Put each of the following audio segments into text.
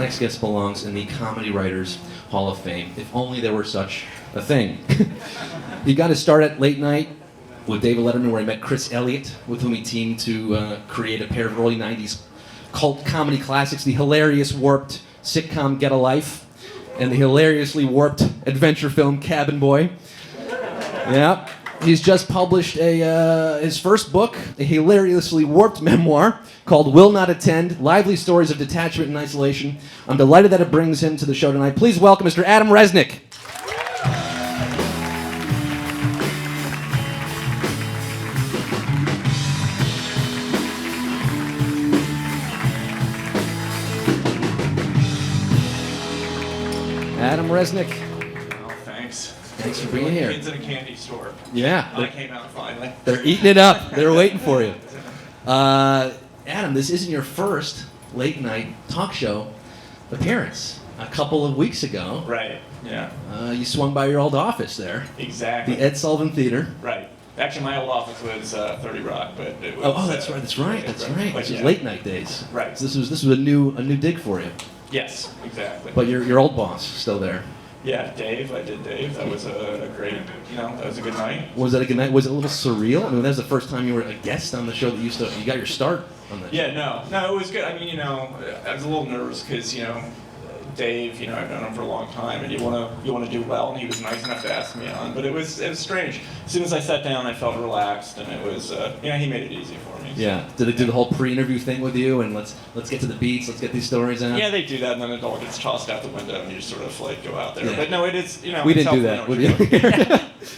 next guest belongs in the Comedy Writers Hall of Fame, if only there were such a thing. He got his start at late night with David Letterman, where he met Chris Elliott, with whom he teamed to create a pair of early 90s cult comedy classics, the hilarious, warped sitcom Get a Life, and the hilariously warped adventure film Cabin Boy. Yeah. He's just published his first book, a hilariously warped memoir called Will Not Attend, Lively Stories of Detachment and Isolation. I'm delighted that it brings him to the show tonight. Please welcome Mr. Adam Resnick. Adam Resnick. Oh, thanks. Thanks for being here. Kids in a candy store. Yeah. I came out finally. They're eating it up. They're waiting for you. Adam, this isn't your first late night talk show appearance. A couple of weeks ago, Right, yeah. You swung by your old office there, Exactly. the Ed Sullivan Theater. Right. Actually, my old office was 30 Rock, but it was... Oh, that's right. That's right. But This was yeah. late night days. Right. So this was a new dig for you. Yes, exactly. But your old boss still there. Yeah, Dave. I did Dave. That was a great, that was a good night. Was that a good night? Was it a little surreal? I mean, that was the first time you were a guest on the show that you got your start on that. Yeah, no, it was good. I mean, I was a little nervous because, Dave, I've known him for a long time, and you want to do well, and he was nice enough to ask me on. But it was strange. As soon as I sat down, I felt relaxed, and it was, he made it easy for me. So. Yeah. Did they do the whole pre-interview thing with you, and let's get to the beats, let's get these stories out? Yeah, they do that, and then it all gets tossed out the window, and you just sort of go out there. Yeah. But no, it is, We didn't do that with you.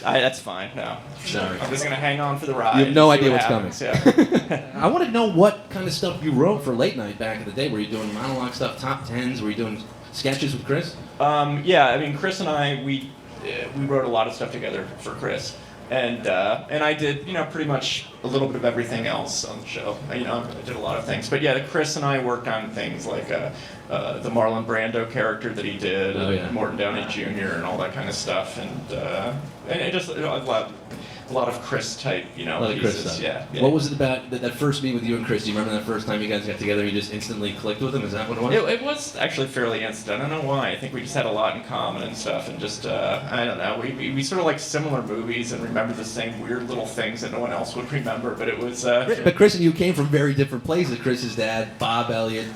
That's fine. No. Sorry. I'm just gonna hang on for the ride. You have no and see idea what what's happens. Yeah. I want to know what kind of stuff you wrote for late night back in the day. Were you doing monologue stuff, top tens? Were you doing sketches with Chris? Yeah. I mean, Chris and I, we wrote a lot of stuff together for Chris, and I did, pretty much a little bit of everything else on the show. I did a lot of things, but yeah, Chris and I worked on things like the Marlon Brando character that he did, Morton Downey Jr. and all that kind of stuff, and it just a lot of Chris type, A lot of pieces. Chris stuff. Yeah. What was it about that first meet with you and Chris? Do you remember that first time you guys got together? You just instantly clicked with him. Is that what it was? It was actually fairly instant. I don't know why. I think we just had a lot in common and stuff, and just I don't know. We sort of like similar movies and remember the same weird little things that no one else would remember. But it was. But Chris and you came from very different places. Chris's dad, Bob Elliott,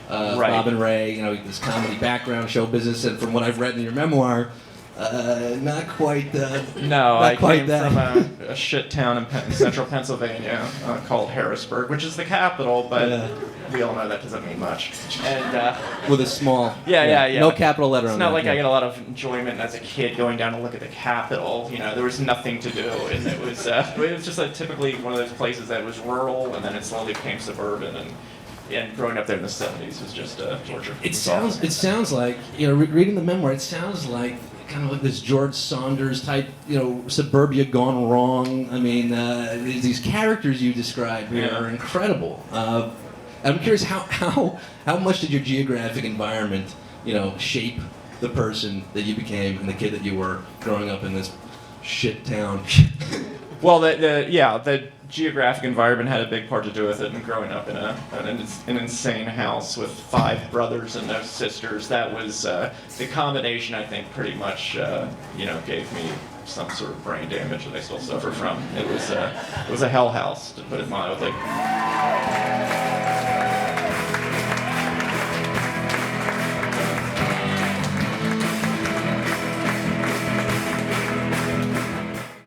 Right. Bob and Ray. His comedy background, show business, and from what I've read in your memoir, not quite. No, I came that. from a shit town in central Pennsylvania called Harrisburg, which is the capital, but we all know that doesn't mean much. And with a small. Yeah. No capital letter on It's that. not like I got a lot of enjoyment as a kid going down to look at the Capitol. There was nothing to do, and it was just typically one of those places that was rural, and then it slowly became suburban, and growing up there in the 70s was just torture. It sounds like, reading the memoir, it sounds like kind of like this George Saunders type, suburbia gone wrong. I mean, these characters you describe here are incredible. I'm curious, how much did your geographic environment, shape the person that you became and the kid that you were growing up in this shit town? Well, the geographic environment had a big part to do with it, and growing up in an insane house with 5 brothers and no sisters, that was the combination. I think pretty much gave me some sort of brain damage that I still suffer from. It was a hell house, to put it mildly.